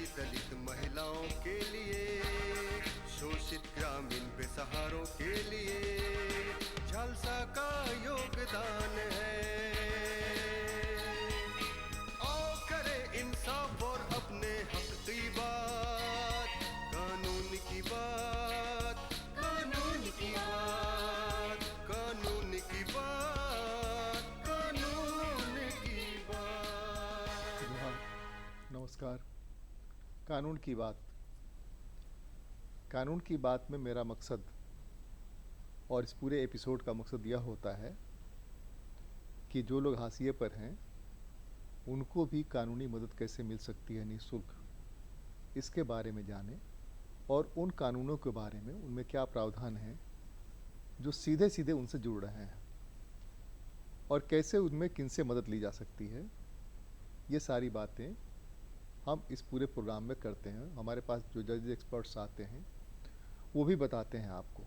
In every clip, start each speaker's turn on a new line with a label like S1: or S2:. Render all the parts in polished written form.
S1: की दलित महिलाओं के लिए, शोषित ग्रामीण बेसहारों के लिए झालसा का योगदान है। आओ करें इंसाफ और अपने हक की बात, कानून की बात, कानून की बात, कानून की बात, कानून की बात।
S2: नमस्कार। कानून की बात। कानून की बात में मेरा मकसद और इस पूरे एपिसोड का मकसद यह होता है कि जो लोग हाशिए पर हैं उनको भी कानूनी मदद कैसे मिल सकती है निःशुल्क, इसके बारे में जानें और उन कानूनों के बारे में उनमें क्या प्रावधान हैं जो सीधे सीधे उनसे जुड़ रहे हैं और कैसे उनमें किनसे मदद ली जा सकती है। ये सारी बातें हम इस पूरे प्रोग्राम में करते हैं। हमारे पास जो जज एक्सपर्ट्स आते हैं वो भी बताते हैं आपको।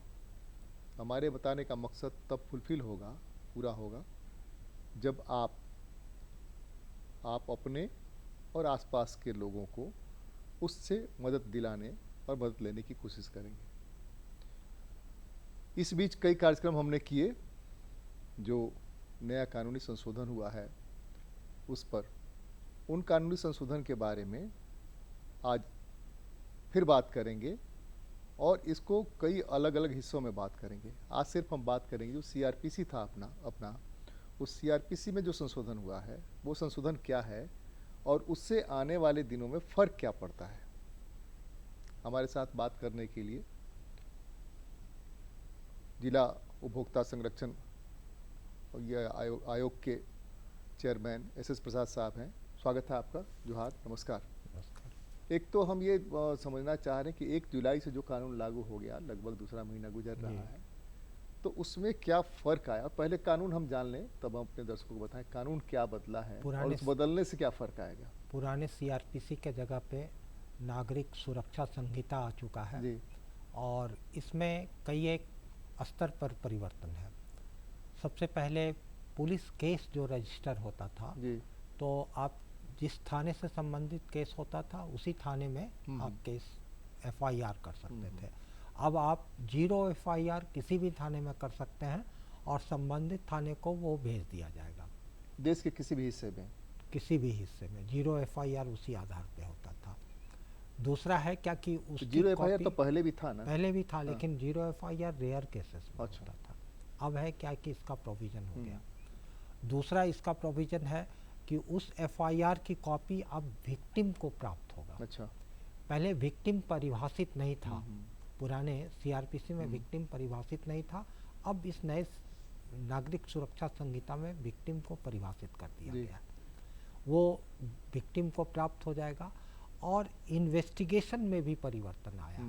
S2: हमारे बताने का मकसद तब फुलफिल होगा, पूरा होगा, जब आप अपने और आसपास के लोगों को उससे मदद दिलाने और मदद लेने की कोशिश करेंगे। इस बीच कई कार्यक्रम हमने किए, जो नया कानूनी संशोधन हुआ है उस पर, उन कानूनी संशोधन के बारे में आज फिर बात करेंगे और इसको कई अलग अलग हिस्सों में बात करेंगे। आज सिर्फ हम बात करेंगे जो सीआरपीसी था अपना उस सीआरपीसी में जो संशोधन हुआ है वो संशोधन क्या है और उससे आने वाले दिनों में फ़र्क क्या पड़ता है। हमारे साथ बात करने के लिए जिला उपभोक्ता संरक्षण आयोग के चेयरमैन एस प्रसाद साहब हैं। स्वागत है आपका। जोहार, नमस्कार। एक तो हम ये समझना चाह रहे हैं कि 1 जुलाई से जो कानून लागू हो गया, लगभग दूसरा महीना गुजर रहा है, तो उसमें क्या फ़र्क आया। पहले कानून हम जान लें, तब हम अपने दर्शकों को बताएं कानून क्या बदला है और उस बदलने से क्या फ़र्क आएगा।
S3: पुराने सीआरपीसी के जगह पे नागरिक सुरक्षा संहिता आ चुका है जी। और इसमें कई एक स्तर पर परिवर्तन है। सबसे पहले पुलिस केस जो रजिस्टर होता था जी। तो आप जिस थाने से संबंधित केस होता था उसी थाने में आप केस एफआईआर कर सकते थे। अब आप 0 एफआईआर किसी भी थाने में कर सकते हैं और संबंधित थाने को वो भेज दिया जाएगा।
S2: देश के किसी भी हिस्से में,
S3: किसी भी हिस्से में 0 एफआईआर उसी आधार पे होता था। दूसरा है क्या कि उसकी
S2: 0 एफआईआर तो पहले भी था ना?
S3: पहले भी था, लेकिन 0 एफआईआर रेयर केसेस में होता था। अब है क्या कि इसका प्रोविजन हो गया। दूसरा इसका प्रोविजन है कि उस एफआईआर की कॉपी अब विक्टिम को प्राप्त होगा।
S2: अच्छा।
S3: पहले विक्टिम परिभाषित नहीं था, पुराने सीआरपीसी में विक्टिम परिभाषित नहीं था। अब इस नए नागरिक सुरक्षा संहिता में विक्टिम को परिभाषित कर दिया गया। वो विक्टिम को प्राप्त हो जाएगा और इन्वेस्टिगेशन में भी परिवर्तन आया।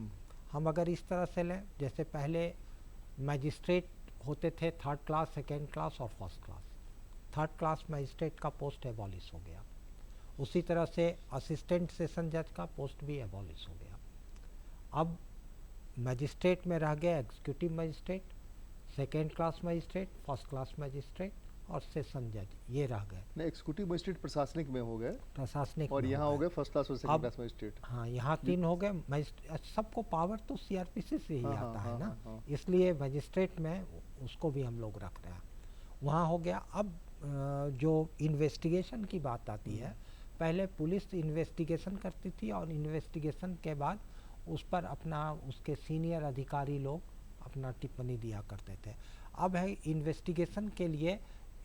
S3: हम अगर इस तरह से लें, जैसे पहले मैजिस्ट्रेट होते थे 3rd क्लास, 2nd क्लास और 1st class. 3rd class magistrate का पोस्ट एबॉलिश हो गया। उसी तरह से असिस्टेंट सेशन जज का पोस्ट भी एबॉलिश हो गया। अब मैजिस्ट्रेट में रह गया executive magistrate, 2nd class magistrate, 1st class magistrate और सेशन जज, ये रह गए।
S2: नहीं, एग्जीक्यूटिव मैजिस्ट्रेट प्रशासनिक में हो गए,
S3: प्रशासनिक
S2: और यहाँ हो गए 1st क्लास और 2nd क्लास मैजिस्ट्रेट।
S3: हाँ, यहाँ 3 हो गए। सबको पावर तो सीआरपीसी से ही आता है ना, इसलिए मैजिस्ट्रेट में उसको भी हम लोग रख रहे हैं, वहाँ हो गया। अब जो इन्वेस्टिगेशन की बात आती है, पहले पुलिस इन्वेस्टिगेशन करती थी और इन्वेस्टिगेशन के बाद उस पर अपना उसके सीनियर अधिकारी लोग अपना टिप्पणी दिया करते थे। अब है इन्वेस्टिगेशन के लिए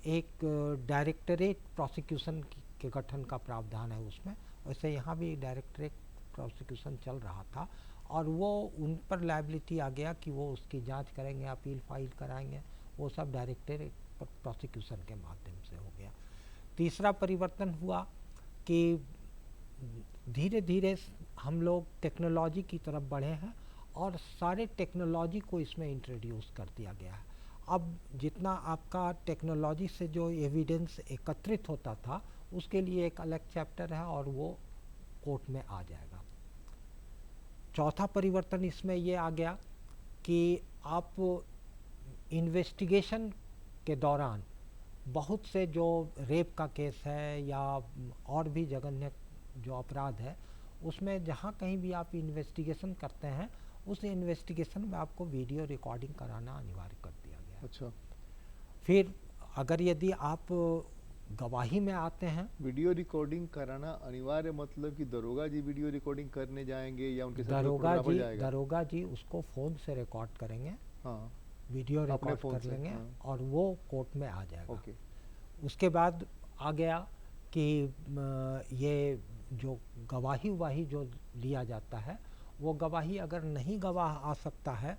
S3: एक डायरेक्टरेट प्रोसिक्यूशन के गठन का प्रावधान है उसमें। वैसे यहाँ भी डायरेक्टरेट प्रोसिक्यूशन चल रहा था और वो उन पर लायबिलिटी आ गया कि वो उसकी जांच करेंगे, अपील फाइल कराएंगे, वो सब डायरेक्टरेट प्रोसिक्यूशन के माध्यम से हो गया। तीसरा परिवर्तन हुआ कि धीरे धीरे हम लोग टेक्नोलॉजी की तरफ बढ़े हैं और सारे टेक्नोलॉजी को इसमें इंट्रोड्यूस कर दिया गया है। अब जितना आपका टेक्नोलॉजी से जो एविडेंस एकत्रित होता था उसके लिए एक अलग चैप्टर है और वो कोर्ट में आ जाएगा। चौथा परिवर्तन इसमें ये आ गया कि आप इन्वेस्टिगेशन के दौरान बहुत से जो रेप का केस है या और भी जघन्य जो अपराध है उसमें जहाँ कहीं भी आप इन्वेस्टिगेशन करते हैं उस इन्वेस्टिगेशन में आपको वीडियो रिकॉर्डिंग कराना अनिवार्य कर दिया गया है।
S2: अच्छा,
S3: फिर अगर यदि आप गवाही में आते हैं,
S2: वीडियो रिकॉर्डिंग कराना अनिवार्य मतलब कि दरोगा जी वीडियो रिकॉर्डिंग करने जाएंगे या उनके साथ कोई फोटोग्राफर जाएगा?
S3: दरोगा जी उसको फ़ोन से रिकॉर्ड करेंगे,
S2: हाँ,
S3: वीडियो
S2: अपने
S3: रिकॉर्ड
S2: फ़ोन
S3: कर
S2: से,
S3: लेंगे
S2: हाँ।
S3: और वो कोर्ट में आ जाएगा।
S2: ओके।
S3: उसके बाद आ गया कि ये जो गवाही वाही जो लिया जाता है, वो गवाही अगर नहीं गवाह आ सकता है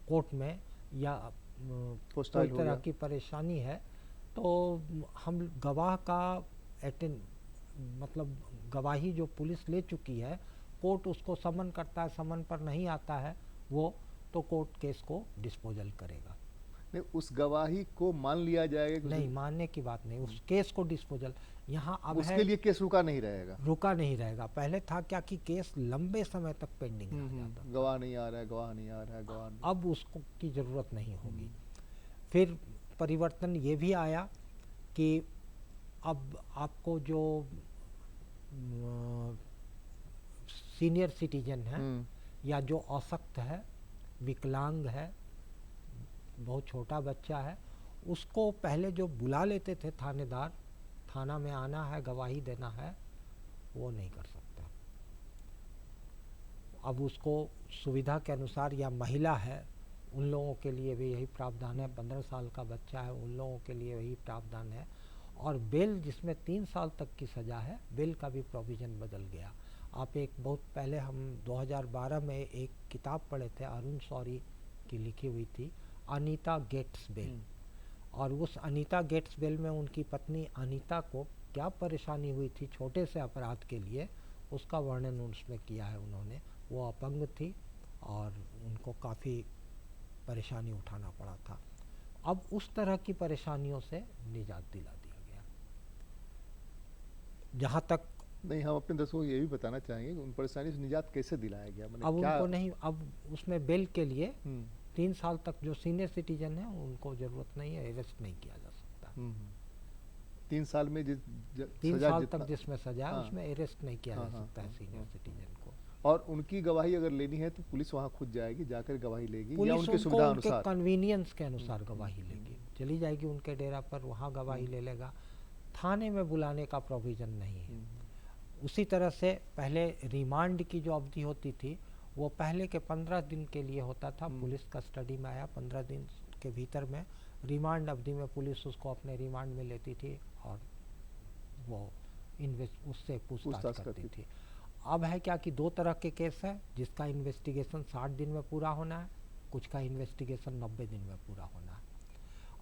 S3: कोर्ट में या कोई
S2: हॉस्टाइल हो
S3: तरह
S2: गया।
S3: की परेशानी है, तो हम गवाह का अटेंड मतलब गवाही जो पुलिस ले चुकी है, कोर्ट उसको समन करता है, समन पर नहीं आता है वो, तो कोर्ट केस को डिस्पोजल करेगा।
S2: नहीं, उस गवाही को मान लिया जाएगा कि
S3: नहीं, मानने की बात नहीं, उस केस को डिस्पोजल यहाँ अब है,
S2: उसके लिए केस रुका नहीं रहेगा।
S3: रुका नहीं रहेगा। पहले था क्या कि केस लंबे समय तक पेंडिंग रह जाता था,
S2: गवाह नहीं आ रहा है, गवाह नहीं आ रहा है, गवाह नहीं।
S3: अब उसको की ज़रूरत नहीं होगी। फिर परिवर्तन ये भी आया कि अब आपको जो सीनियर सिटीजन है या जो अशक्त है, विकलांग है, बहुत छोटा बच्चा है, उसको पहले जो बुला लेते थे थानेदार, थाना में आना है, गवाही देना है, वो नहीं कर सकता। अब उसको सुविधा के अनुसार, या महिला है उन लोगों के लिए भी यही प्रावधान है, 15 साल का बच्चा है उन लोगों के लिए वही प्रावधान है, और बेल जिसमें 3 साल तक की सज़ा है, बेल का भी प्रोविज़न बदल गया। आप एक बहुत पहले हम 2012 में एक किताब पढ़े थे, अरुण शौरी की लिखी हुई थी, अनीता गेट्स बेल, और उस अनीता गेट्स बेल में उनकी पत्नी अनीता को क्या परेशानी हुई थी छोटे से अपराध के लिए, उसका वर्णन उसमें किया है उन्होंने। वो अपंग थी और उनको काफ़ी परेशानी उठाना पड़ा था। अब उस तरह की परेशानियों से निजात दिला दिया गया। जहाँ तक
S2: नहीं, हम अपने दर्शकों को ये भी बताना चाहेंगे कि उन परेशानी से निजात कैसे दिलाया गया,
S3: अब
S2: मतलब क्या?
S3: उनको नहीं, अब उसमें बेल के लिए 3 साल तक जो सीनियर सिटीजन है उनको ज़रूरत नहीं है, अरेस्ट नहीं किया जा सकता।
S2: 3 साल में
S3: 3
S2: सजा
S3: साल
S2: जितना,
S3: तक जिसमें सजा है
S2: हाँ,
S3: उसमें अरेस्ट नहीं किया
S2: हाँ,
S3: जा
S2: हाँ,
S3: सकता है
S2: हाँ,
S3: सीनियर
S2: हाँ,
S3: सिटीजन को।
S2: और उनकी गवाही अगर लेनी है तो पुलिस वहाँ खुद जाएगी, जाकर गवाही लेगी, या
S3: पुलिस
S2: उनकी
S3: उनको
S2: सुविधा
S3: उनके
S2: अनुसार?
S3: कन्वीनियंस के अनुसार गवाही लेगी, चली जाएगी उनके डेरा पर, वहाँ गवाही ले लेगा। थाने में बुलाने का प्रोविज़न नहीं है। उसी तरह से पहले रिमांड की जो अवधि होती थी, वो पहले के 15 दिन के लिए होता था। पुलिस कस्टडी में आया, 15 दिन के भीतर में रिमांड अवधि में पुलिस उसको अपने रिमांड में लेती थी और वो उससे पूछताछ करती थी। अब है क्या कि 2 तरह के केस है, जिसका इन्वेस्टिगेशन 60 दिन में पूरा होना है, कुछ का इन्वेस्टिगेशन 90 दिन में पूरा होना है।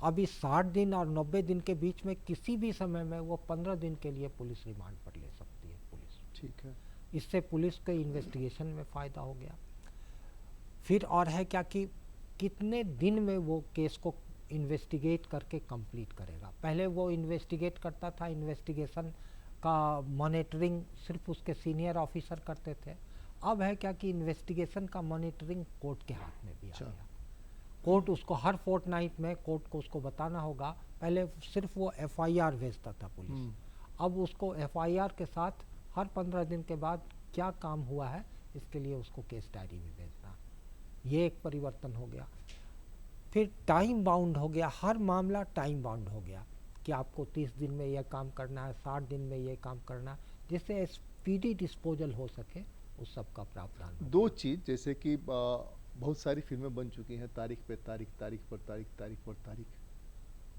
S3: अब इस 60 दिन और 90 दिन के बीच में किसी भी समय में वो 15 दिन के लिए पुलिस रिमांड पर ले सकती है पुलिस।
S2: ठीक है।
S3: इससे पुलिस के इन्वेस्टिगेशन में फ़ायदा हो गया। फिर और है क्या कि कितने दिन में वो केस को इन्वेस्टिगेट करके कंप्लीट करेगा। पहले वो इन्वेस्टिगेट करता था, इन्वेस्टिगेशन का मॉनिटरिंग सिर्फ उसके सीनियर ऑफिसर करते थे। अब है क्या कि इन्वेस्टिगेशन का मॉनिटरिंग कोर्ट के हाथ में भी आ गया। कोर्ट उसको हर फोर्टनाइट में कोर्ट को उसको बताना होगा। पहले सिर्फ वो एफआईआर भेजता था पुलिस, अब उसको एफआईआर के साथ हर 15 दिन के बाद क्या काम हुआ है इसके लिए उसको केस डायरी भी भेजना। ये एक परिवर्तन हो गया। फिर टाइम बाउंड हो गया, हर मामला टाइम बाउंड हो गया कि आपको 30 दिन में यह काम करना है, 60 दिन में ये काम करना है, जिससे स्पीडी डिस्पोजल हो सके, उस सब का प्रावधान हो
S2: 2
S3: गया।
S2: चीज़, जैसे कि बहुत सारी फिल्में बन चुकी हैं, तारीख पे तारीख, तारीख पर तारीख, तारीख पर तारीख,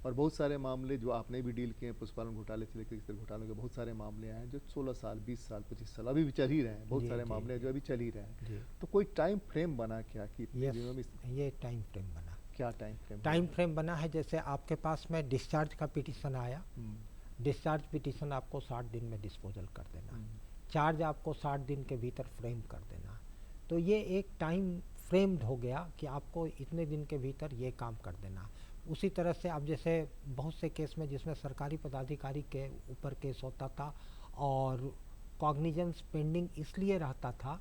S2: और बहुत सारे मामले जो आपने भी डील किए हैं, पुष्पालन घोटाले से लेकर इस घोटालों के बहुत सारे मामले आए हैं जो 16 साल, 20 साल, 25 साल अभी भी चल ही रहे हैं। बहुत सारे मामले हैं जो अभी चल ही रहे हैं।
S3: जी।
S2: तो कोई टाइम फ्रेम बना क्या कि इतने दिनों में?
S3: ये टाइम फ्रेम बना।
S2: क्या टाइम फ्रेम?
S3: टाइम फ्रेम बना है, जैसे आपके पास में डिस्चार्ज का पिटीशन आया, डिस्चार्ज पिटीशन आपको 60 दिन में डिस्पोजल कर देना, चार्ज आपको 60 दिन के भीतर फ्रेम कर देना। तो ये एक टाइम फ्रेम्ड हो गया कि आपको इतने दिन के भीतर ये काम कर देना। उसी तरह से अब जैसे बहुत से केस में जिसमें सरकारी पदाधिकारी के ऊपर केस होता था और कॉग्निजेंस पेंडिंग इसलिए रहता था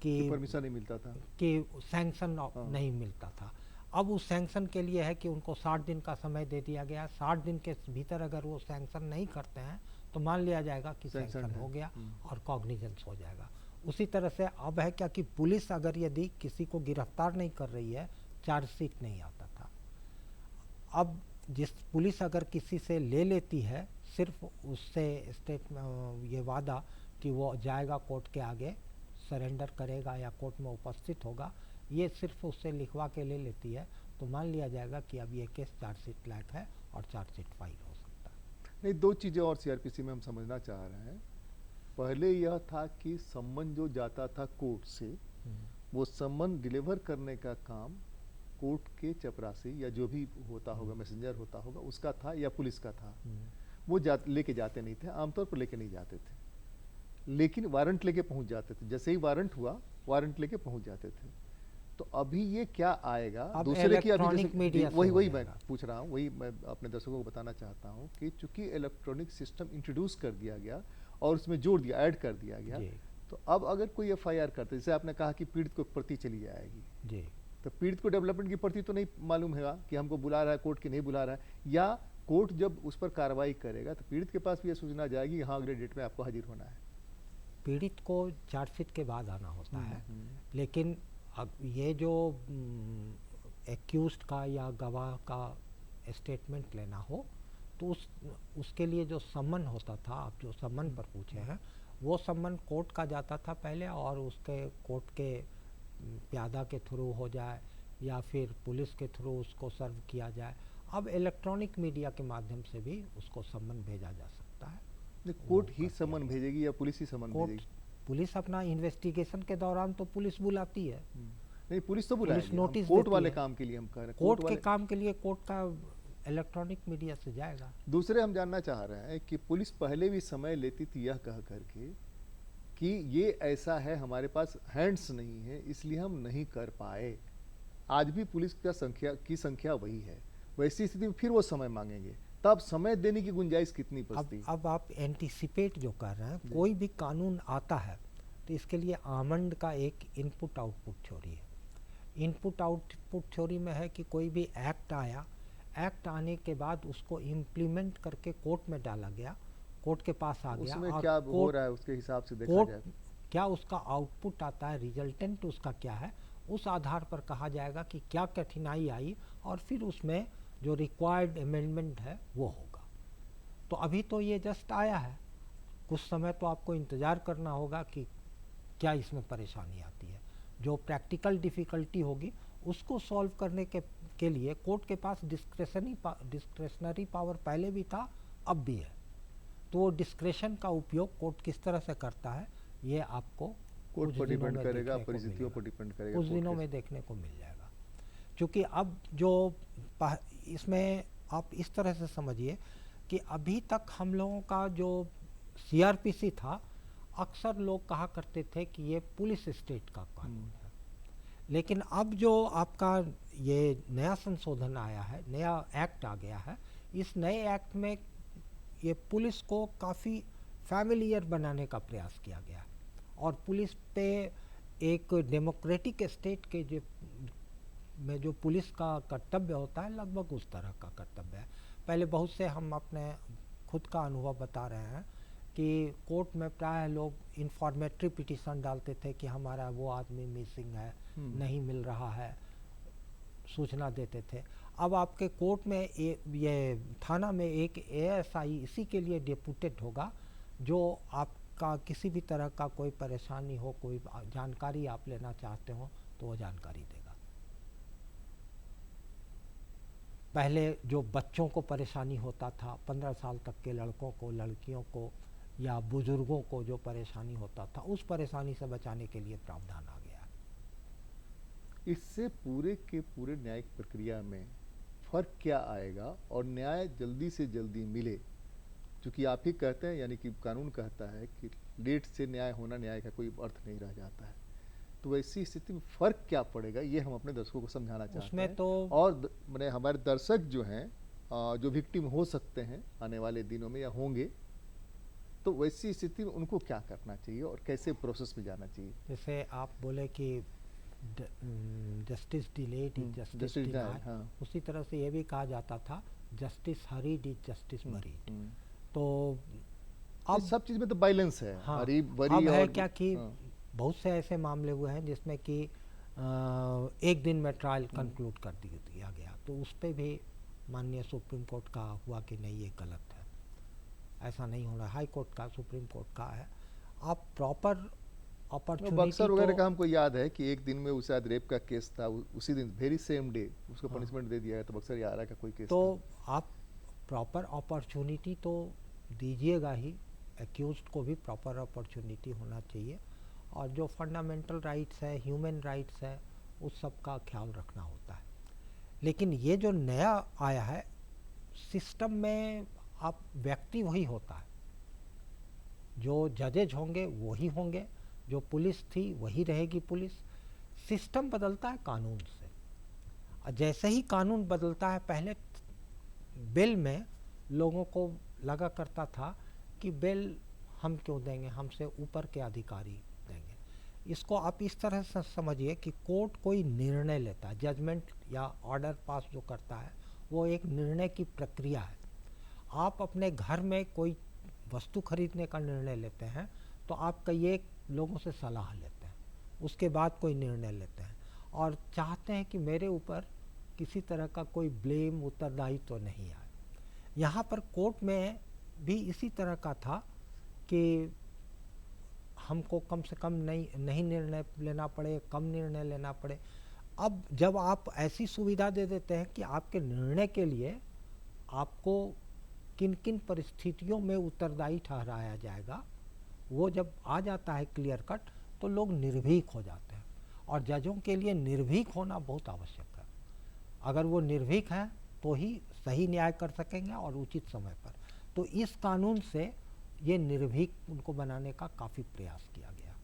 S3: कि
S2: परमिशन नहीं मिलता था,
S3: कि सैंक्शन नहीं मिलता था। अब उस सैंक्शन के लिए है कि उनको 60 दिन का समय दे दिया गया। 60 दिन के भीतर अगर वो सैंक्शन नहीं करते हैं तो मान लिया जाएगा कि सैंक्शन हो गया और कॉग्निजेंस हो जाएगा। उसी तरह से अब है क्या कि पुलिस अगर यदि किसी को गिरफ्तार नहीं कर रही है, चार्जशीट नहीं आता था। अब जिस पुलिस अगर किसी से ले लेती है, सिर्फ उससे स्टेट में ये वादा कि वो जाएगा कोर्ट के आगे, सरेंडर करेगा या कोर्ट में उपस्थित होगा, ये सिर्फ उससे लिखवा के ले लेती है, तो मान लिया जाएगा कि अब ये केस चार्जशीट लायक है और चार्जशीट फाइल हो सकता है।
S2: नहीं, दो चीज़ें और सीआरपीसी में हम समझना चाह रहे हैं। पहले यह था कि सम्मन जो जाता था कोर्ट से, वो सम्मन डिलीवर करने का काम कोर्ट के चपरासी या जो भी होता होगा, मैसेंजर होता होगा, उसका था या पुलिस का था। वो लेके जाते नहीं थे, आमतौर पर लेके नहीं जाते थे, लेकिन वारंट लेके पहुंच जाते थे। जैसे ही वारंट हुआ, वारंट लेके पहुंच जाते थे। तो अभी ये क्या आएगा दूसरे की, अभी
S3: मीडिया
S2: वही मैं पूछ रहा हूँ, वही मैं अपने दर्शकों को बताना चाहता हूँ कि चूंकि इलेक्ट्रॉनिक सिस्टम इंट्रोड्यूस कर दिया गया और उसमें जोड़ दिया, ऐड कर दिया गया, तो अब अगर कोई एफआईआर करते, जैसे आपने कहा कि पीड़ित को प्रति चली जाएगी
S3: जी,
S2: तो पीड़ित को डेवलपमेंट की प्रति तो नहीं मालूम है कि हमको बुला रहा है कोर्ट की नहीं बुला रहा है, या कोर्ट जब उस पर कार्रवाई करेगा तो पीड़ित के पास भी यह सूचना जाएगी कि हाँ अगले डेट में आपको हाजिर होना है।
S3: पीड़ित को चार्जशीट के बाद आना होता है, लेकिन अब ये जो एक्यूज्ड का या गवाह का स्टेटमेंट लेना हो, तो उसके लिए जो सम्मन होता था, आप जो सम्मन पर पूछे हैं, वो सम्मन कोर्ट का जाता था पहले, और उसके कोर्ट के प्यादा के थ्रू हो जाए या फिर पुलिस के थ्रू उसको सर्व किया जाए। अब इलेक्ट्रॉनिक मीडिया के माध्यम से भी उसको सम्मन भेजा जा सकता है।
S2: कोर्ट ही सम्मन भेजेगी या पुलिस ही सम्मन भेजेगी?
S3: पुलिस अपना इन्वेस्टिगेशन के दौरान तो पुलिस बुलाती है।
S2: नहीं, पुलिस तो बुलाएगी,
S3: पुलिस नोटिस
S2: कोर्ट वाले काम के लिए हम कह रहे हैं।
S3: कोर्ट के काम के लिए कोर्ट का इलेक्ट्रॉनिक मीडिया से जाएगा।
S2: दूसरे हम जानना चाह रहे हैं कि पुलिस पहले भी समय लेती थी यह कह करके कि ये ऐसा है, हमारे पास हैंड्स नहीं है इसलिए हम नहीं कर पाए। आज भी पुलिस का संख्या वही है। वैसी स्थिति में फिर वो समय मांगेंगे, तब समय देने की गुंजाइश कितनी बचती?
S3: अब आप एंटीसिपेट जो कर रहे हैं, कोई भी कानून आता है तो इसके लिए आमंड का एक इनपुट आउटपुट थ्योरी है। इनपुट आउटपुट थ्योरी में है कि कोई भी एक्ट आया, एक्ट आने के बाद उसको इम्प्लीमेंट करके कोर्ट में डाला गया, कोर्ट के पास आ गया,
S2: उसमें क्या हो रहा है उसके हिसाब से देखा जाए,
S3: क्या उसका आउटपुट आता है, रिजल्टेंट उसका क्या है, उस आधार पर कहा जाएगा कि क्या कठिनाई आई, और फिर उसमें जो रिक्वायर्ड अमेंडमेंट है वो होगा। तो अभी तो ये जस्ट आया है, कुछ समय तो आपको इंतज़ार करना होगा कि क्या इसमें परेशानी आती है। जो प्रैक्टिकल डिफ़िकल्टी होगी उसको सॉल्व करने के लिए कोर्ट के पास डिस्क्रेशनरी पावर पहले भी था, अब भी है। तो डिस्क्रेशन का उपयोग कोर्ट किस तरह से करता है, ये आपको
S2: कोर्ट पर डिपेंड करेगा, परिस्थितियों पर डिपेंड करेगा,
S3: कुछ दिनों में देखने को मिल जाएगा। क्योंकि अब जो इसमें आप इस तरह से समझिए कि अभी तक हम लोगों का जो सीआरपीसी था, अक्सर लोग कहा करते थे कि ये पुलिस स्टेट का कानून है, लेकिन अब जो आपका ये नया संशोधन आया है, नया एक्ट आ गया है, इस नए एक्ट में ये पुलिस को काफ़ी फैमिलियर बनाने का प्रयास किया गया है, और पुलिस पे एक डेमोक्रेटिक स्टेट के जो पुलिस का कर्तव्य होता है, लगभग उस तरह का कर्तव्य है। पहले बहुत से हम अपने खुद का अनुभव बता रहे हैं कि कोर्ट में प्राय लोग इन्फॉर्मेटरी पिटीशन डालते थे कि हमारा वो आदमी मिसिंग है, नहीं मिल रहा है, सूचना देते थे। अब आपके कोर्ट में ये थाना में एक एएसआई इसी के लिए डेपुटेड होगा, जो आपका किसी भी तरह का कोई परेशानी हो, कोई जानकारी आप लेना चाहते हो तो वो जानकारी देगा। पहले जो बच्चों को परेशानी होता था, 15 साल तक के लड़कों को, लड़कियों को या बुजुर्गों को जो परेशानी होता था, उस परेशानी से बचाने के लिए प्रावधान आ गया।
S2: इससे पूरे के पूरे न्यायिक प्रक्रिया में फर्क क्या आएगा और न्याय जल्दी से जल्दी मिले? क्योंकि आप ही कहते हैं, यानी कि कानून कहता है कि लेट से न्याय होना, न्याय का कोई अर्थ नहीं रह जाता है। तो ऐसी स्थिति में फर्क क्या पड़ेगा, ये हम अपने दर्शकों को समझाना चाहते हैं।
S3: तो
S2: और मैंने हमारे दर्शक जो हैं, जो विक्टिम हो सकते हैं आने वाले दिनों में या होंगे, तो वैसी स्थिति में उनको क्या करना चाहिए और कैसे प्रोसेस में जाना चाहिए?
S3: जैसे आप बोले कि justice delayed is justice denied, उसी तरह से ये भी कहा जाता था justice hurried is justice buried. तो
S2: अब सब चीज में तो बैलेंस है।
S3: हाँ,
S2: हरी बरी
S3: अब है
S2: और
S3: क्या कि बहुत से ऐसे मामले हुए हैं जिसमें कि एक दिन में ट्रायल कंक्लूड कर दिया गया, तो उस पर भी माननीय सुप्रीम कोर्ट का हुआ कि नहीं ये गलत है, ऐसा नहीं होना। हाई कोर्ट का, सुप्रीम कोर्ट का है। आप प्रॉपर अपॉर्चुनिटी
S2: बक्सर वगैरह का हमको याद है कि एक दिन में उस शायद रेप का केस था, उसी दिन वेरी सेम डे उसको पनिशमेंट दे दिया है, तो बक्सर यारा का कोई केस
S3: तो आप प्रॉपर अपॉर्चुनिटी तो दीजिएगा ही, एक्यूज्ड को भी प्रॉपर अपॉर्चुनिटी होना चाहिए, और जो फंडामेंटल राइट्स है, ह्यूमन राइट्स है, उस सब का ख्याल रखना होता है। लेकिन ये जो नया आया है सिस्टम में, आप व्यक्ति वही होता है, जो जजेज होंगे वही होंगे, जो पुलिस थी वही रहेगी पुलिस। सिस्टम बदलता है कानून से, और जैसे ही कानून बदलता है, पहले बिल में लोगों को लगा करता था कि बिल हम क्यों देंगे, हमसे ऊपर के अधिकारी देंगे। इसको आप इस तरह से समझिए कि कोर्ट कोई निर्णय लेता है, जजमेंट या ऑर्डर पास जो करता है वो एक निर्णय की प्रक्रिया है। आप अपने घर में कोई वस्तु खरीदने का निर्णय लेते हैं तो आप कई एक लोगों से सलाह लेते हैं, उसके बाद कोई निर्णय लेते हैं, और चाहते हैं कि मेरे ऊपर किसी तरह का कोई ब्लेम, उत्तरदायित्व तो नहीं आए। यहाँ पर कोर्ट में भी इसी तरह का था कि हमको कम से कम नहीं निर्णय लेना पड़े, कम निर्णय लेना पड़े। अब जब आप ऐसी सुविधा दे देते हैं कि आपके निर्णय के लिए आपको किन किन परिस्थितियों में उत्तरदायी ठहराया जाएगा, वो जब आ जाता है क्लियर कट, तो लोग निर्भीक हो जाते हैं। और जजों के लिए निर्भीक होना बहुत आवश्यक है। अगर वो निर्भीक हैं तो ही सही न्याय कर सकेंगे और उचित समय पर। तो इस कानून से ये निर्भीक उनको बनाने का काफ़ी प्रयास किया गया।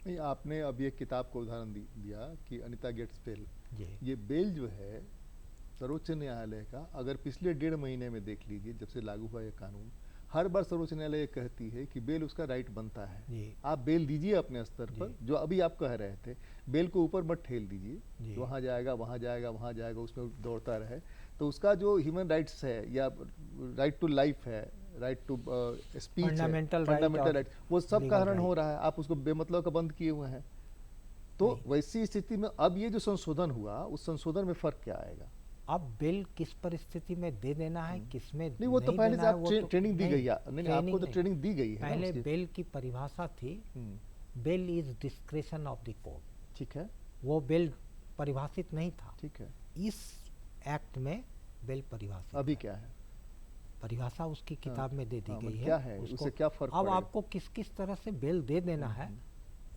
S2: नहीं, आपने अभी एक किताब को उदाहरण दिया कि अनीता गेट्स बेल।
S3: जी,
S2: ये बेल जो है सर्वोच्च न्यायालय का, अगर पिछले 1.5 महीने में देख लीजिए जब से लागू हुआ ये कानून, हर बार सर्वोच्च न्यायालय कहती है कि बेल उसका राइट बनता है।
S3: जी,
S2: आप बेल दीजिए अपने स्तर पर, जो अभी आप कह रहे थे, बेल को ऊपर मत ठेल
S3: जी।
S2: दीजिए, वहाँ जाएगा वहाँ जाएगा वहाँ जाएगा, उसमें दौड़ता रहे। तो उसका जो ह्यूमन राइट्स है, या राइट टू लाइफ है, right to speech,
S3: fundamental
S2: right, वो सब का हरण हो रहा है। आप उसको बेमतलब का बंद किए हुए हैं। तो वैसी स्थिति में अब ये जो संशोधन हुआ, उस संशोधन में फर्क क्या आएगा?
S3: अब बिल किस परिस्थिति में दे देना है, किस में
S2: नहीं, वो तो पहले से आप ट्रेनिंग दी गई है। नहीं, आपको तो ट्रेनिंग दी गई है।
S3: पहले बिल की परिभाषा थी, bill is discretion of the court.
S2: ठीक है,
S3: वो बिल परिभाषित नहीं था।
S2: ठीक है।
S3: इस एक्ट में बिल परिभाषित
S2: अभी क्या है?
S3: परिभाषा उसकी किताब में दे दी गई है।
S2: क्या है उससे क्या फर्क
S3: अब
S2: पड़ेगा?
S3: आपको किस किस तरह से बिल दे देना है,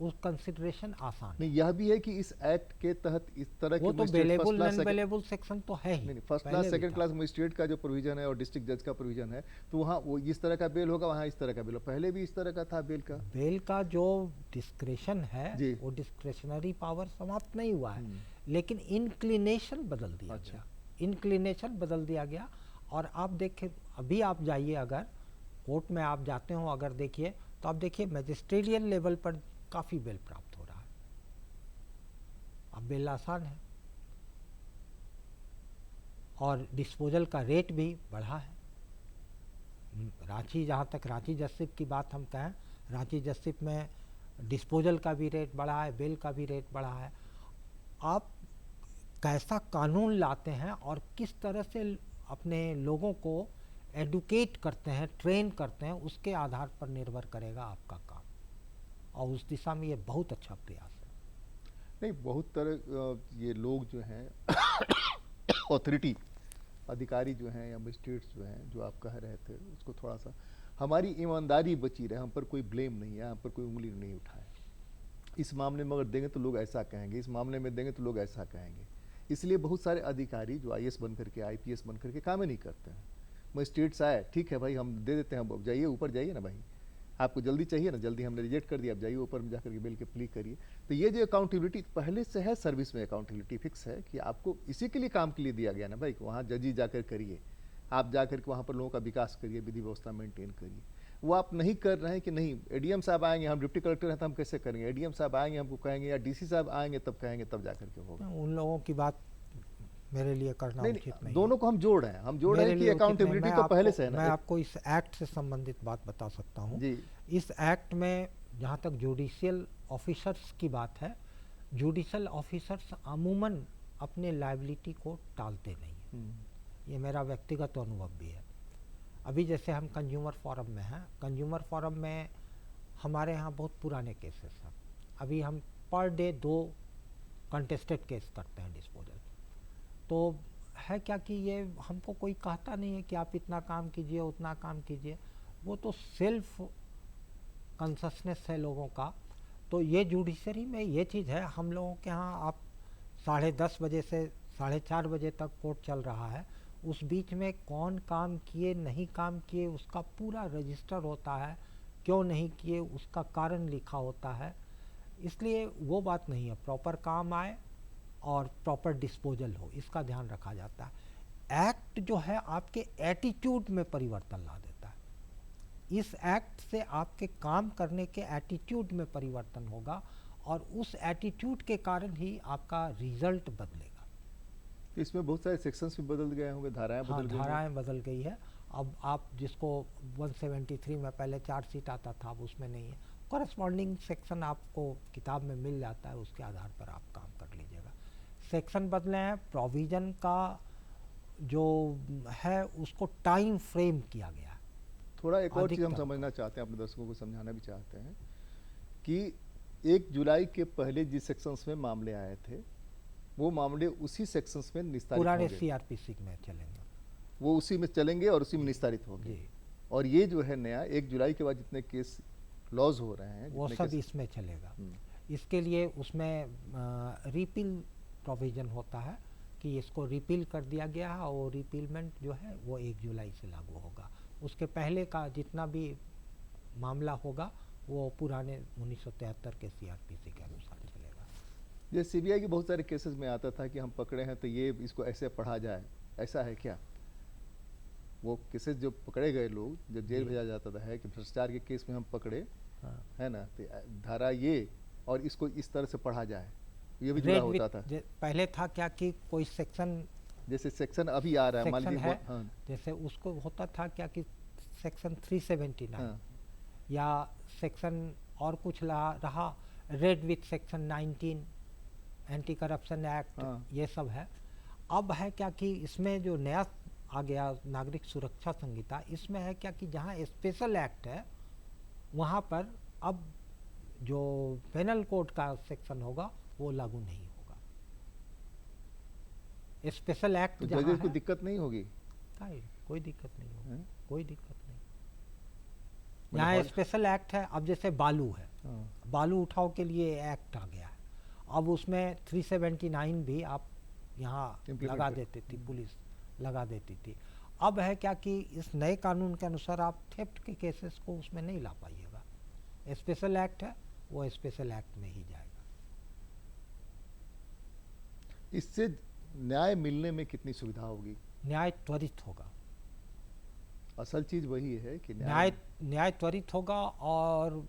S3: उस कंसिडरेशन आसान
S2: नहीं, यह भी है कि इस एक्ट के तहत इस तरह
S3: वो
S2: के
S3: तो बेलेबल नॉन बेलेबल सेक्शन तो है ही।
S2: नहीं, first class second class magistrate का जो प्रोविजन है और डिस्ट्रिक्ट जज का प्रोविजन है, तो वहाँ वो इस तरह का बेल होगा, वहाँ इस तरह का बेल होगा। पहले भी इस तरह का था बेल का।
S3: बेल का जो डिस्क्रेशन है, वो डिस्क्रेशनरी पावर समाप्त नहीं हुआ है, लेकिन इंक्लिनेशन बदल दिया गया। इंक्लिनेशन बदल दिया गया। और आप देखिए, अभी आप जाइए, अगर कोर्ट में आप जाते हो, अगर देखिए तो आप देखिए मैजिस्ट्रेटियल लेवल पर काफ़ी बेल प्राप्त हो रहा है। अब बेल आसान है, और डिस्पोजल का रेट भी बढ़ा है। रांची, जहाँ तक रांची जजशिप की बात हम कहें, रांची जजशिप में डिस्पोजल का भी रेट बढ़ा है, बेल का भी रेट बढ़ा है। आप कैसा कानून लाते हैं और किस तरह से अपने लोगों को एडुकेट करते हैं, ट्रेन करते हैं, उसके आधार पर निर्भर करेगा आपका काम, और उस दिशा में ये बहुत अच्छा प्रयास है।
S2: नहीं, बहुत तरह ये लोग जो हैं ऑथोरिटी अधिकारी जो हैं या मजिस्ट्रेट्स जो हैं, जो आप कह रहे थे, उसको थोड़ा सा हमारी ईमानदारी बची रहे, हम पर कोई ब्लेम नहीं है, हम पर कोई उंगली नहीं उठाए। इस मामले में अगर देंगे तो लोग ऐसा कहेंगे, इस मामले में देंगे तो लोग ऐसा कहेंगे। इसलिए बहुत सारे अधिकारी जो IAS बन करके, IPS बन करके काम ही नहीं करते हैं। मजिस्ट्रेट्स आए, ठीक है भाई, हम दे देते हैं, अब जाइए ऊपर जाइए ना भाई, आपको जल्दी चाहिए ना, जल्दी हमने रिजेक्ट कर दिया, अब जाइए ऊपर में जाकर के बिल के प्ली करिए। तो ये जो अकाउंटेबिलिटी पहले से है, सर्विस में अकाउंटेबिलिटी फिक्स है कि आपको इसी के लिए काम के लिए दिया गया ना भाई, वहाँ जजी जाकर करिए, आप जाकर के वहाँ पर लोगों का विकास करिए, विधि व्यवस्था मेंटेन करिए। वो आप नहीं कर रहे हैं कि नहीं, ADM साहब आएंगे, हम डिप्टी कलेक्टर हैं तो हम कैसे करेंगे, ADM साहब आएंगे हमको कहेंगे, या DC साहब आएंगे तब कहेंगे, तब जाकर के होगा।
S3: उन लोगों की बात मेरे लिए करना उचित नहीं।
S2: दोनों को हम जोड़ रहे हैं, हम जोड़ रहे हैं कि अकाउंटेबिलिटी तो पहले से है ना।
S3: मैं आपको इस एक्ट से संबंधित बात बता सकता हूँ।
S2: जी।
S3: इस एक्ट में जहाँ तक जुडिशियल ऑफिसर्स की बात है, जुडिशियल ऑफिसर्स अमूमन अपने लायबिलिटी को टालते नहीं हैं। ये मेरा व्यक्तिगत अनुभव भी है। अभी जैसे हम कंज्यूमर फोरम में हैं, कंज्यूमर फोरम में हमारे यहाँ बहुत पुराने केसेस हैं। अभी हम पर डे 2 कंटेस्टेड केस करते हैं डिस्पोजल। तो है क्या कि ये हमको कोई कहता नहीं है कि आप इतना काम कीजिए, उतना काम कीजिए, वो तो सेल्फ कॉन्शसनेस है लोगों का। तो ये जुडिशरी में ये चीज़ है, हम लोगों के यहाँ आप 10:30 बजे से 4:30 बजे तक कोर्ट चल रहा है, उस बीच में कौन काम किए नहीं काम किए उसका पूरा रजिस्टर होता है, क्यों नहीं किए उसका कारण लिखा होता है। इसलिए वो बात नहीं है, प्रॉपर काम आए और प्रॉपर डिस्पोजल हो, इसका ध्यान रखा जाता है। एक्ट जो है आपके एटीट्यूड में परिवर्तन ला देता है। इस एक्ट से आपके काम करने के एटीट्यूड में परिवर्तन होगा और उस एटीट्यूड के कारण ही आपका रिजल्ट बदलेगा।
S2: इसमें बहुत सारे सेक्शंस भी बदल गए होंगे, धाराएं
S3: हाँ,
S2: बदल गई होंगी।
S3: धाराएं बदल गई है। अब आप जिसको 173 में पहले चार्जशीट आता था, अब उसमें नहीं है। कॉरेस्पॉन्डिंग सेक्शन आपको किताब में मिल जाता है, उसके आधार पर आप काम कर लीजिएगा। सेक्शन बदले हैं, प्रोविज़न का जो है उसको टाइम फ्रेम किया गया है।
S2: थोड़ा एक और चीज़ हम
S3: अधिकतम।
S2: समझना चाहते हैं, अपने दर्शकों को समझाना भी चाहते हैं कि 1 जुलाई के पहले जिस सेक्शंस में मामले आए थे, वो मामले उसी सेक्शंस में निस्तारित
S3: पुराने
S2: होंगे,
S3: सीआरपीसी में चलेंगे
S2: वो उसी में चलेंगे और उसी में निस्तारित होंगे।
S3: जी,
S2: और ये जो है नया 1 जुलाई के बाद जितने केस लॉज हो रहे हैं,
S3: वो
S2: जितने
S3: सब
S2: केस-
S3: इसमें चलेगा।
S2: हम्म,
S3: इसके लिए उसमें रिपील प्रोविज़न होता है कि इसको रिपील कर दिया गया है और रिपीलमेंट जो है वो 1 जुलाई से लागू होगा। उसके पहले का जितना भी मामला होगा वो पुराने 1973 के सीआरपीसी के अनुसार चलेगा।
S2: ये सीबीआई के बहुत सारे केसेस में आता था कि हम पकड़े हैं तो ये इसको ऐसे पढ़ा जाए, ऐसा है क्या? वो केसेस जो पकड़े गए लोग, जब जेल
S3: जी।
S2: भेजा जाता था है कि भ्रष्टाचार के केस में हम पकड़े,
S3: हाँ।
S2: है ना, तो धारा ये और इसको इस तरह से पढ़ा जाए, ये भी जुड़ा
S3: रेड
S2: होता
S3: विथ
S2: था।
S3: पहले था क्या कि कोई सेक्शन
S2: जैसे सेक्शन अभी आ रहा है, मान
S3: सेक्शन
S2: लीजिए
S3: है,
S2: हाँ,
S3: जैसे उसको होता था क्या कि सेक्शन 379
S2: हाँ,
S3: या सेक्शन और कुछ रहा red with section 19 anti corruption act,
S2: हाँ।
S3: ये सब है। अब है क्या कि इसमें जो नया आ गया नागरिक सुरक्षा संहिता, इसमें है क्या कि जहाँ स्पेशल एक्ट है वहाँ पर अब जो पेनल कोड का सेक्शन होगा वो लागू नहीं होगा। स्पेशल एक्ट
S2: तो
S3: जहाँ
S2: जजेस को
S3: है,
S2: दिक्कत नहीं होगी?
S3: कोई दिक्कत नहीं होगी,
S2: हैं?
S3: कोई दिक्कत नहीं।
S2: मतलब
S3: यहाँ
S2: हॉल-
S3: स्पेशल एक्ट है। अब जैसे बालू है,
S2: हाँ,
S3: बालू उठाव के लिए एक्ट आ गया है, अब उसमें 379 भी आप यहाँ
S2: Implement
S3: लगा
S2: कर-
S3: देती थी, पुलिस लगा देती थी। अब है क्या कि इस नए कानून के अनुसार आप थेफ्ट के केसेस को उसमें नहीं ला पाइएगा। स्पेशल एक्ट है, वो स्पेशल एक्ट में ही जाएगा।
S2: इससे न्याय मिलने में कितनी सुविधा होगी?
S3: न्याय त्वरित होगा,
S2: असल चीज वही है कि
S3: न्याय त्वरित होगा। और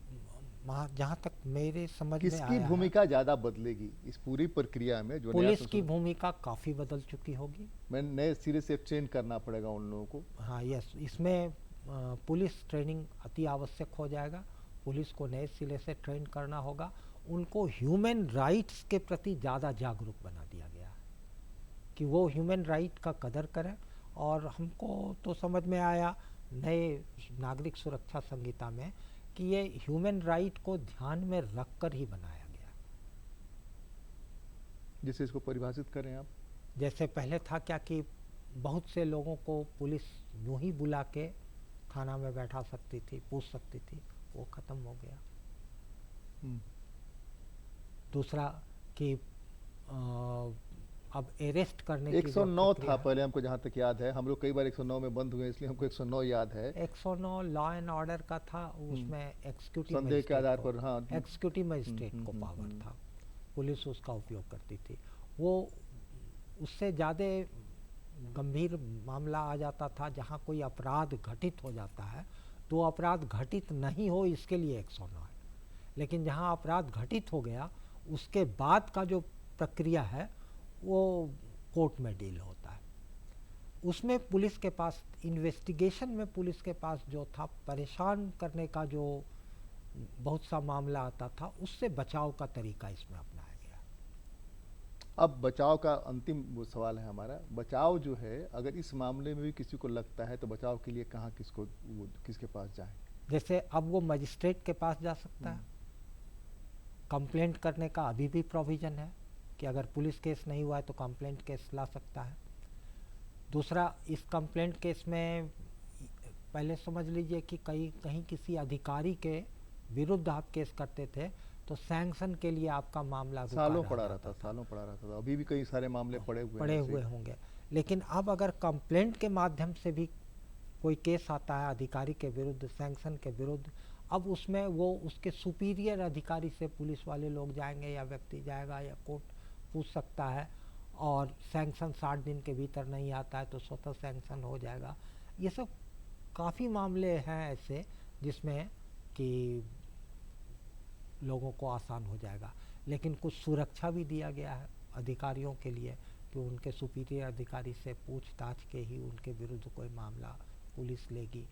S3: जहाँ तक मेरे समझ में
S2: किसकी
S3: आया है,
S2: भूमिका ज्यादा बदलेगी इस पूरी प्रक्रिया में? जो नया
S3: पुलिस की
S2: संशोधन-
S3: भूमिका काफ़ी बदल चुकी होगी।
S2: मैं नए सिरे से ट्रेन करना पड़ेगा उन लोगों को।
S3: हाँ, यस, इसमें पुलिस ट्रेनिंग अति आवश्यक हो जाएगा। पुलिस को नए सिरे से ट्रेन करना होगा। उनको ह्यूमन राइट्स के प्रति ज़्यादा जागरूक बना दिया गया है कि वो ह्यूमन राइट का कदर करें। और हमको तो समझ में आया नए नागरिक सुरक्षा संहिता में कि ये ह्यूमन राइट को ध्यान में रखकर ही बनाया गया।
S2: जिससे इसको परिभाषित करें आप।
S3: जैसे पहले था क्या कि बहुत से लोगों को पुलिस यूं ही बुला के थाना में बैठा सकती थी, पूछ सकती थी, वो ख़त्म हो गया। दूसरा कि अब अरेस्ट करने की जो
S2: 109 था
S3: प्रक्रिया है,
S2: पहले, हमको जहाँ तक याद है। हम लोग कई बार 109 में बंद हुए, इसलिए हमको 109 याद है।
S3: 109 लॉ एंड ऑर्डर का था, उसमें एक्सिक्यूटिव
S2: संदेह के आधार पर, हाँ,
S3: एक्सिक्यूटिव मजिस्ट्रेट को पावर था, पुलिस उसका उपयोग करती थी। वो उससे ज़्यादा गंभीर मामला आ जाता था जहाँ कोई अपराध घटित हो जाता है, तो अपराध घटित नहीं हो इसके लिए 109 है। लेकिन जहाँ अपराध घटित हो गया उसके बाद का जो प्रक्रिया है वो कोर्ट में डील होता है। उसमें पुलिस के पास इन्वेस्टिगेशन में पुलिस के पास जो था परेशान करने का जो बहुत सा मामला आता था, उससे बचाव का तरीका इसमें अपनाया गया।
S2: अब बचाव का अंतिम वो सवाल है हमारा, बचाव जो है अगर इस मामले में भी किसी को लगता है तो बचाव के लिए कहाँ किसके पास जाए?
S3: जैसे अब वो मजिस्ट्रेट के पास जा सकता है, कंप्लेंट करने का अभी भी प्रोविज़न है कि अगर पुलिस केस नहीं हुआ है तो कंप्लेंट केस ला सकता है। दूसरा, इस कंप्लेंट केस में पहले समझ लीजिए कि कहीं किसी अधिकारी के विरुद्ध आप केस करते थे तो सैंक्शन के लिए आपका मामला
S2: सालों पड़ा रहता था। अभी भी कई सारे मामले पड़े हुए
S3: होंगे। लेकिन अब अगर कंप्लेंट के माध्यम से भी कोई केस आता है अधिकारी के विरुद्ध, सैंक्शन के विरुद्ध, अब उसमें वो उसके सुपीरियर अधिकारी से पुलिस वाले लोग जाएंगे या व्यक्ति जाएगा या कोर्ट पूछ सकता है, और सैंक्शन 60 दिन के भीतर नहीं आता है तो स्वतः सैंक्शन हो जाएगा। ये सब काफ़ी मामले हैं ऐसे जिसमें कि लोगों को आसान हो जाएगा। लेकिन कुछ सुरक्षा भी दिया गया है अधिकारियों के लिए कि उनके सुपीरियर अधिकारी से पूछताछ के ही उनके विरुद्ध कोई मामला पुलिस लेगी।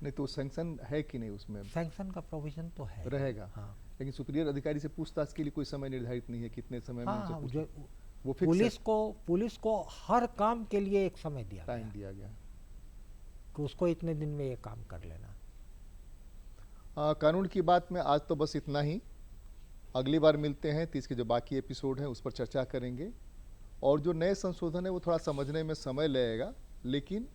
S2: नहीं तो सैंक्शन है कि नहीं उसमें?
S3: सैंक्शन का प्रोविजन तो है,
S2: रहेगा।
S3: हाँ।
S2: लेकिन सुपीरियर अधिकारी से पूछताछ के लिए कोई समय निर्धारित नहीं है, कितने समय में
S3: हाँ,
S2: उनसे वो
S3: पुलिस को हर काम के लिए एक समय
S2: टाइम दिया गया
S3: कि उसको इतने दिन में ये काम कर लेना।
S2: कानून की बात में आज तो बस इतना ही। अगली बार मिलते हैं तो इसके जो बाकी एपिसोड हैं उस पर चर्चा करेंगे, और जो नए संशोधन है वो थोड़ा समझने में समय लगेगा, लेकिन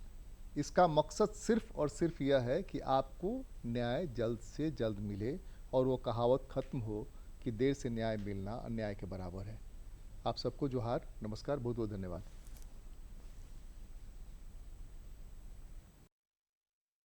S2: इसका मकसद सिर्फ और सिर्फ यह है कि आपको न्याय जल्द से जल्द मिले और वो कहावत ख़त्म हो कि देर से न्याय मिलना अन्याय के बराबर है। आप सबको जोहार, नमस्कार, बहुत बहुत धन्यवाद।